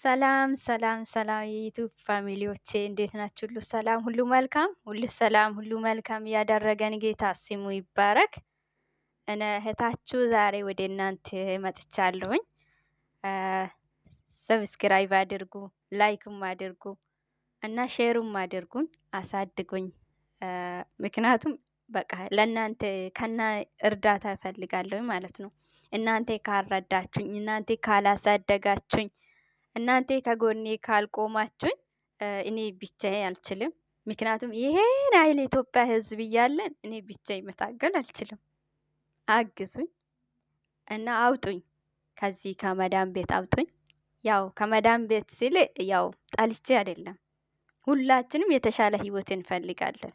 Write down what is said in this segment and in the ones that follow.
ሰላም ሰላም ሰላም የዩቱብ ፋሚሊዎቼ እንዴት ናችሁ? ሁሉ ሰላም፣ ሁሉ መልካም፣ ሁሉ ሰላም፣ ሁሉ መልካም ያደረገን ጌታ ስሙ ይባረክ። እኔ እህታችሁ ዛሬ ወደ እናንተ መጥቻለሁኝ። ሰብስክራይብ አድርጉ፣ ላይክም አድርጉ እና ሼሩም አድርጉን፣ አሳድጉኝ። ምክንያቱም በቃ ለእናንተ ከና እርዳታ እፈልጋለሁ ማለት ነው። እናንተ ካልረዳችሁኝ፣ እናንተ ካላሳደጋችሁኝ፣ እናንተ ከጎኔ ካልቆማችሁኝ እኔ ብቻዬ አልችልም። ምክንያቱም ይሄን ኃይል የኢትዮጵያ ሕዝብ እያለን እኔ ብቻዬ መታገል አልችልም። አግዙኝ እና አውጡኝ፣ ከዚህ ከመዳን ቤት አውጡኝ። ያው ከመዳን ቤት ሲል ያው ጠልቼ አይደለም። ሁላችንም የተሻለ ህይወት እንፈልጋለን።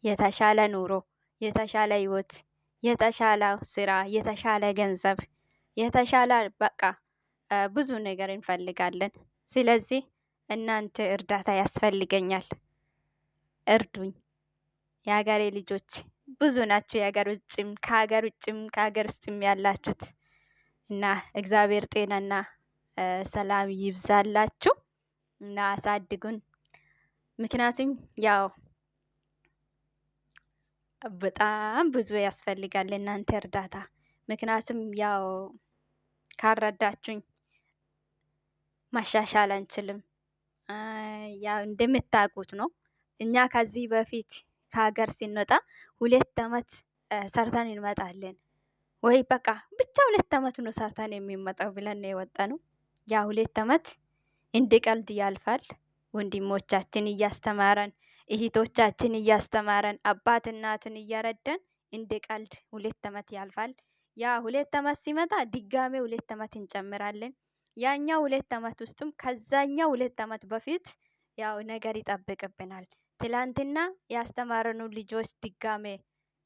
የተሻለ ኑሮ፣ የተሻለ ህይወት፣ የተሻለ ስራ፣ የተሻለ ገንዘብ፣ የተሻለ በቃ ብዙ ነገር እንፈልጋለን። ስለዚህ እናንተ እርዳታ ያስፈልገኛል። እርዱኝ። የሀገሬ ልጆች ብዙ ናቸው። የሀገር ውጭም ከሀገር ውጭም ከሀገር ውስጥም ያላችሁት እና እግዚአብሔር ጤናና ሰላም ይብዛላችሁ እና አሳድጉን። ምክንያቱም ያው በጣም ብዙ ያስፈልጋል እናንተ እርዳታ። ምክንያቱም ያው ካልረዳችሁኝ ማሻሻል አንችልም። ያው እንደምታውቁት ነው። እኛ ከዚህ በፊት ከሀገር ሲንወጣ 2 አመት ሰርተን እንመጣለን ወይ በቃ ብቻ 2 አመት ነው ሰርተን የሚመጣው ብለን ነው የወጣነው። ያ 2 አመት እንደ ቀልድ ያልፋል። ወንድሞቻችን እያስተማረን እህቶቻችን እያስተማረን አባት እናትን እያረዳን እንደ ቀልድ 2 አመት ያልፋል። ያ 2 አመት ሲመጣ ድጋሜ 2 አመት እንጨምራለን። ያኛው 2 አመት ውስጥም ከዛኛው 2 አመት በፊት ያው ነገር ይጠብቅብናል። ትላንትና ያስተማረኑ ልጆች ድጋሜ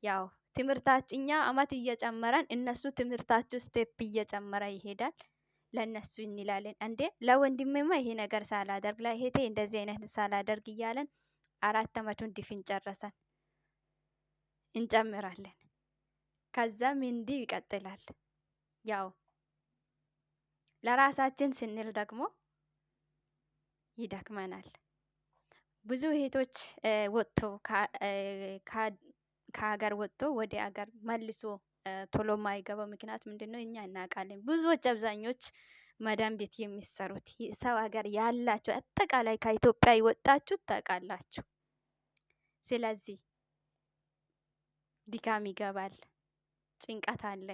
ያው ትምህርታችን እኛ አመት እየጨመረን እነሱ ትምህርታቸው ስቴፕ እየጨመረ ይሄዳል። ለእነሱ እንላለን እንዴ ለወንድሜማ ይሄ ነገር ሳላደርግ ለእህቴ እንደዚህ አይነት ሳላደርግ እያለን 4 አመቱን ድፍን ጨረሰን እንጨምራለን። ከዛም እንዲህ ይቀጥላል። ያው ለራሳችን ስንል ደግሞ ይደክመናል። ብዙ እህቶች ወጥቶ ከሀገር ወጥቶ ወደ ሀገር መልሶ ቶሎ ማይገባው ምክንያት ምንድነው? እኛ እናውቃለን። ብዙዎች አብዛኞች መዳም ቤት የሚሰሩት ሰው ሀገር ያላችሁ አጠቃላይ ከኢትዮጵያ የወጣችሁ ታውቃላችሁ። ስለዚህ ድካም ይገባል፣ ጭንቀት አለ፣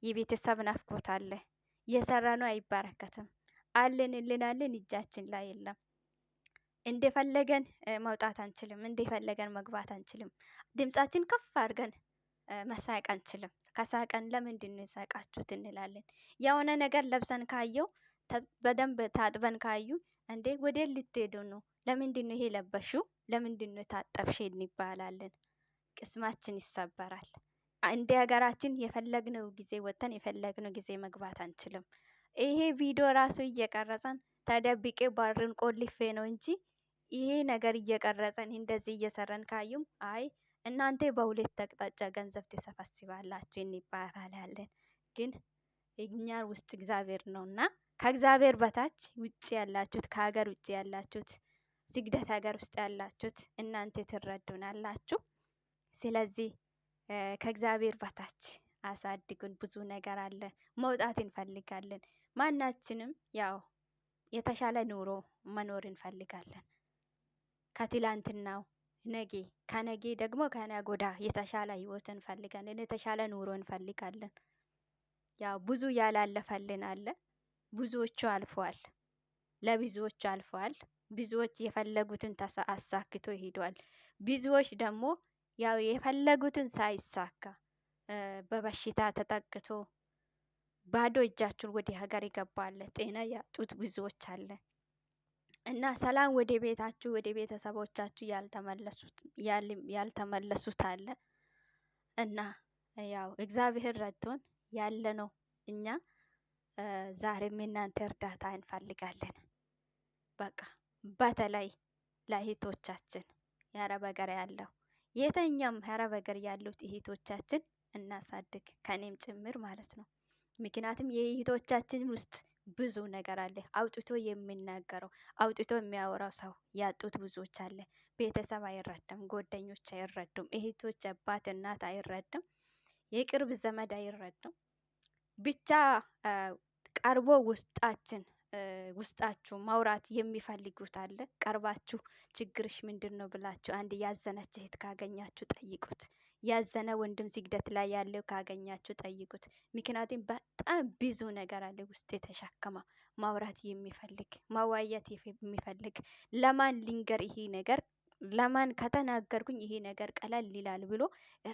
የቤተሰብ ናፍቆት አለ። የሰራነው አይበረከትም። አለን እንላለን፣ እጃችን ላይ የለም። እንደፈለገን መውጣት አንችልም፣ እንደፈለገን መግባት አንችልም። ድምጻችን ከፍ አድርገን መሳቅ አንችልም። ከሳቀን ለምንድን ነው የሳቃችሁት እንላለን። የሆነ ነገር ለብሰን ካየው በደንብ ታጥበን ካዩ እንዴ ወዴት ልትሄዱ ነው? ለምንድን ነው ይሄ ለበሽው? ለምንድን ነው የታጠብሽ? እንባላለን። ቅስማችን ይሰበራል። እንደ ሀገራችን የፈለግነው ጊዜ ወጥተን የፈለግነው ጊዜ መግባት አንችልም። ይሄ ቪዲዮ ራሱ እየቀረጸን ተደብቄ ባርን ቆልፌ ነው እንጂ ይሄ ነገር እየቀረጸን እንደዚህ እየሰራን ካዩም አይ እናንተ በሁለት አቅጣጫ ገንዘብ ትሰበስባላችሁ እንባላለን። ግን እኛ ውስጥ እግዚአብሔር ነውና ከእግዚአብሔር በታች ውጭ ያላችሁት ከሀገር ውጭ ያላችሁት ስግደት ሀገር ውስጥ ያላችሁት እናንተ ትረዱናላችሁ። ስለዚህ ከእግዚአብሔር በታች አሳድጉን። ብዙ ነገር አለ፣ መውጣት እንፈልጋለን። ማናችንም ያው የተሻለ ኑሮ መኖር እንፈልጋለን። ከትላንትናው ነገ ከነገ ደግሞ ከነገ ወዲያ የተሻለ ህይወት እንፈልጋለን። የተሻለ ኑሮ እንፈልጋለን። ያው ብዙ ያላለፈልን አለ። ብዙዎቹ አልፈዋል። ለብዙዎች አልፈዋል። ብዙዎች የፈለጉትን አሳክቶ ሄደዋል። ብዙዎች ደግሞ ያው የፈለጉትን ሳይሳካ በበሽታ ተጠቅቶ ባዶ እጃችሁን ወደ ሀገር ይገባል። ጤና ያጡት ብዙዎች አለ እና ሰላም ወደ ቤታችሁ ወደ ቤተሰቦቻችሁ ያልተመለሱት አለ እና ያው እግዚአብሔር ረድቶን ያለነው እኛ ዛሬም የእናንተ እርዳታ እንፈልጋለን። በቃ በተለይ ለእህቶቻችን የአረብ ሀገር ያለው የተኛም አረብ ሀገር ያሉት እህቶቻችን እናሳድግ፣ ከኔም ጭምር ማለት ነው። ምክንያቱም የእህቶቻችን ውስጥ ብዙ ነገር አለ። አውጥቶ የሚናገረው አውጥቶ የሚያወራው ሰው ያጡት ብዙዎች አለ። ቤተሰብ አይረዳም፣ ጓደኞች አይረዱም፣ እህቶች፣ አባት፣ እናት አይረዱም፣ የቅርብ ዘመድ አይረዱም። ብቻ ቀርቦ ውስጣችሁ ማውራት የሚፈልጉት አለ። ቀርባችሁ ችግርሽ ምንድን ነው ብላችሁ አንድ ያዘነች እህት ካገኛችሁ ጠይቁት። ያዘነ ወንድም ስግደት ላይ ያለው ካገኛችሁ ጠይቁት። ምክንያቱም በጣም ብዙ ነገር አለ ውስጥ የተሸከመ ማውራት የሚፈልግ ማዋየት የሚፈልግ ለማን ሊንገር ይሄ ነገር ለማን ከተናገርኩኝ ይሄ ነገር ቀለል ይላል ብሎ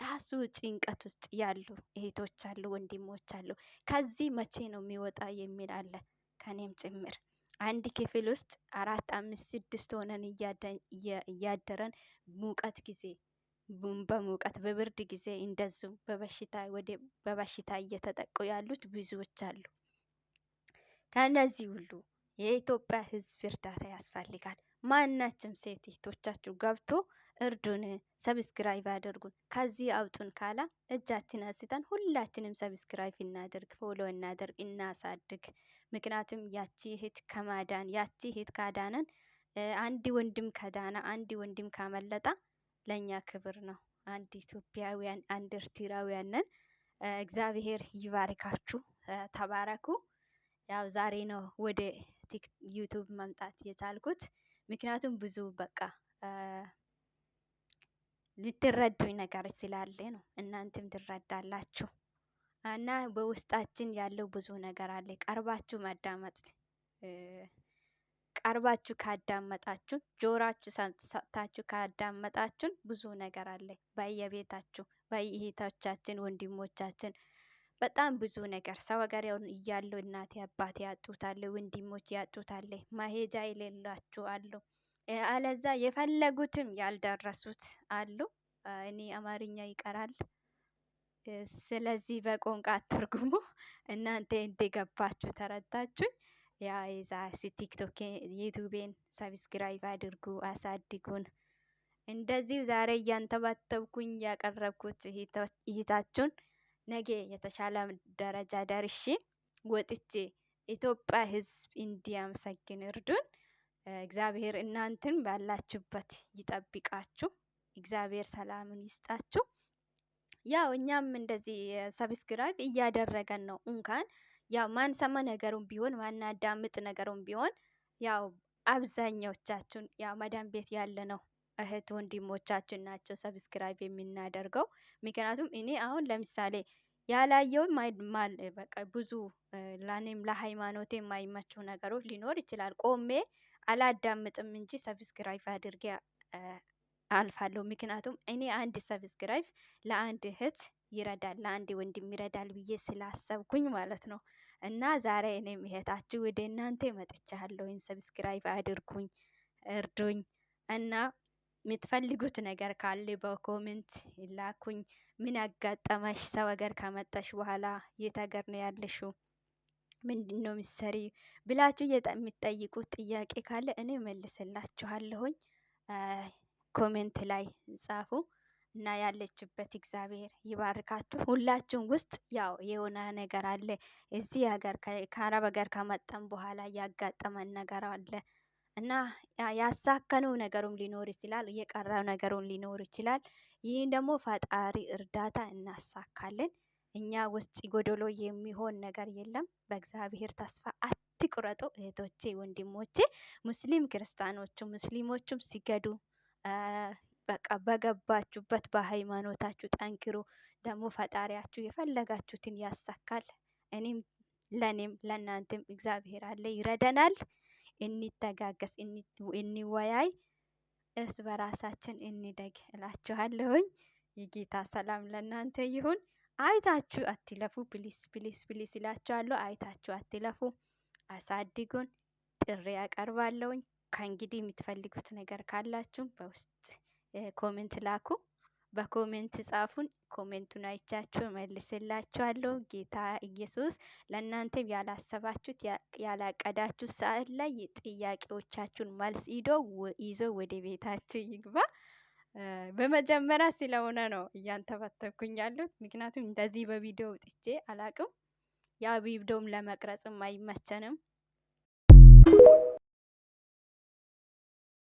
ራሱ ጭንቀት ውስጥ ያሉ እህቶች አሉ፣ ወንድሞች አሉ። ከዚህ መቼ ነው የሚወጣ የሚል አለ፣ ከኔም ጭምር። አንድ ክፍል ውስጥ 4፣ 5፣ 6 ሆነን እያደረን ሙቀት ጊዜ በሙቀት በብርድ ጊዜ እንደዚሁ በበሽታ እየተጠቁ ያሉት ብዙዎች አሉ። ከነዚህ ሁሉ የኢትዮጵያ ሕዝብ እርዳታ ያስፈልጋል። ማናችም ሴት እህቶቻችሁ ገብቶ እርዱን፣ ሰብስክራይብ አድርጉን፣ ከዚህ አውጡን ካላ እጃችን አንስተን ሁላችንም ሰብስክራይብ እናድርግ፣ ፎሎ እናድርግ፣ እናሳድግ። ምክንያቱም ያቺ እህት ከማዳን ያቺ እህት ካዳነን አንድ ወንድም ከዳና አንድ ወንድም ካመለጣ ለኛ ክብር ነው። አንድ ኢትዮጵያውያን አንድ ኤርትራውያን ነን። እግዚአብሔር ይባርካችሁ፣ ተባረኩ። ያው ዛሬ ነው ወደ ዩቱብ መምጣት የቻልኩት። ምክንያቱም ብዙ በቃ ልትረዱኝ ነገር ስላለ ነው። እናንተም ትረዳላችሁ እና በውስጣችን ያለው ብዙ ነገር አለ። ቀርባችሁ ማዳመጥ ቀርባችሁ ካዳመጣችሁን ጆራችሁ ሰጥታችሁ ካዳመጣችሁን ብዙ ነገር አለ በየቤታችሁ በየእህቶቻችን ወንድሞቻችን በጣም ብዙ ነገር ሰው ሀገር እያሉ እናቴ አባቴ ያጡታል፣ ወንድሞች ያጡታል፣ መሄጃ የሌላችሁ አሉ፣ አለዛ የፈለጉትም ያልደረሱት አሉ። እኔ አማርኛ ይቀራል። ስለዚህ በቋንቋ አትርጉሙ። እናንተ እንደገባችሁ ተረዳችሁኝ። ያ የዛሬ ቲክቶክ ዩቲዩቤን ሰብስክራይብ አድርጉ፣ አሳድጉን። እንደዚሁ ዛሬ እያንተባተብኩኝ ያቀረብኩት እህታችሁን ነገ የተሻለ ደረጃ ደርሼ ወጥቼ ኢትዮጵያ ሕዝብ እንዲያመሰግን እርዱን። እግዚአብሔር እናንተን ባላችሁበት ይጠብቃችሁ። እግዚአብሔር ሰላምን ይስጣችሁ። ያው እኛም እንደዚህ ሰብስክራይብ እያደረገን ነው። እንኳን ያው ማንሰማ ነገሩን ቢሆን ማናዳምጥ ነገሩን ቢሆን ያው አብዛኛዎቻችን ያው መዳም ቤት ያለ ነው እህት ወንድሞቻችን ናቸው ሰብስክራይብ የምናደርገው። ምክንያቱም እኔ አሁን ለምሳሌ ያላየው በቃ ብዙ ለኔም ለሃይማኖቴ የማይመቹ ነገሮች ሊኖር ይችላል። ቆሜ አላዳምጥም እንጂ ሰብስክራይብ አድርጌ አልፋለሁ። ምክንያቱም እኔ አንድ ሰብስክራይብ ለአንድ እህት ይረዳል፣ ለአንድ ወንድም ይረዳል ብዬ ስላሰብኩኝ ማለት ነው። እና ዛሬ እኔም እህታችሁ ወደ እናንተ መጥቻለሁኝ። ሰብስክራይብ አድርጉኝ፣ እርዱኝ እና የምትፈልጉት ነገር ካለ በኮሜንት ላኩኝ። ምን ያጋጠመሽ? ሰው ሀገር ከመጣሽ በኋላ የት ሀገር ነው ያለሽው? ምንድን ነው ምሰሪ ብላችሁ የምትጠይቁት ጥያቄ ካለ እኔ መልስላችኋለሁኝ። ኮሜንት ላይ ጻፉ እና ያለችበት እግዚአብሔር ይባርካችሁ። ሁላችሁም ውስጥ ያው የሆነ ነገር አለ። እዚህ ሀገር ከአረብ ሀገር ከመጣን በኋላ ያጋጠመን ነገር አለ እና ያሳከነው ነገሩም ሊኖር ይችላል፣ የቀረው ነገሩም ሊኖር ይችላል። ይህን ደግሞ ፈጣሪ እርዳታ እናሳካለን። እኛ ውስጥ ጎደሎ የሚሆን ነገር የለም። በእግዚአብሔር ተስፋ አትቁረጡ እህቶቼ፣ ወንድሞቼ፣ ሙስሊም ክርስቲያኖቹም ሙስሊሞቹም ሲገዱ በቃ በገባችሁበት በሃይማኖታችሁ ጠንክሩ። ደግሞ ፈጣሪያችሁ የፈለጋችሁትን ያሳካል። እኔም ለኔም ለእናንተም እግዚአብሔር አለ ይረዳናል። እንተጋገስ፣ እንወያይ፣ እርስ በራሳችን እንደግ እላችኋለሁኝ። የጌታ ሰላም ለእናንተ ይሁን። አይታችሁ አትለፉ። ፕሊስ ፕሊስ ፕሊስ እላችኋለሁ። አይታችሁ አትለፉ። አሳድጉን። ጥሪ ያቀርባለሁኝ። ከእንግዲህ የምትፈልጉት ነገር ካላችሁ በውስጥ ኮሜንት ላኩ፣ በኮሜንት ጻፉን። ኮሜንቱን አይቻችሁ መልስላችኋለሁ። ጌታ ኢየሱስ ለእናንተም ያላሰባችሁት ያላቀዳችሁት ሰዓት ላይ ጥያቄዎቻችሁን መልስ ይዞ ወደ ቤታችሁ ይግባ። በመጀመሪያ ስለሆነ ነው እያንተባተብኩኝ ያሉት። ምክንያቱም እንደዚህ በቪዲዮ ወጥቼ አላቅም። ያ ቪዲዮም ለመቅረጽም አይመቸንም።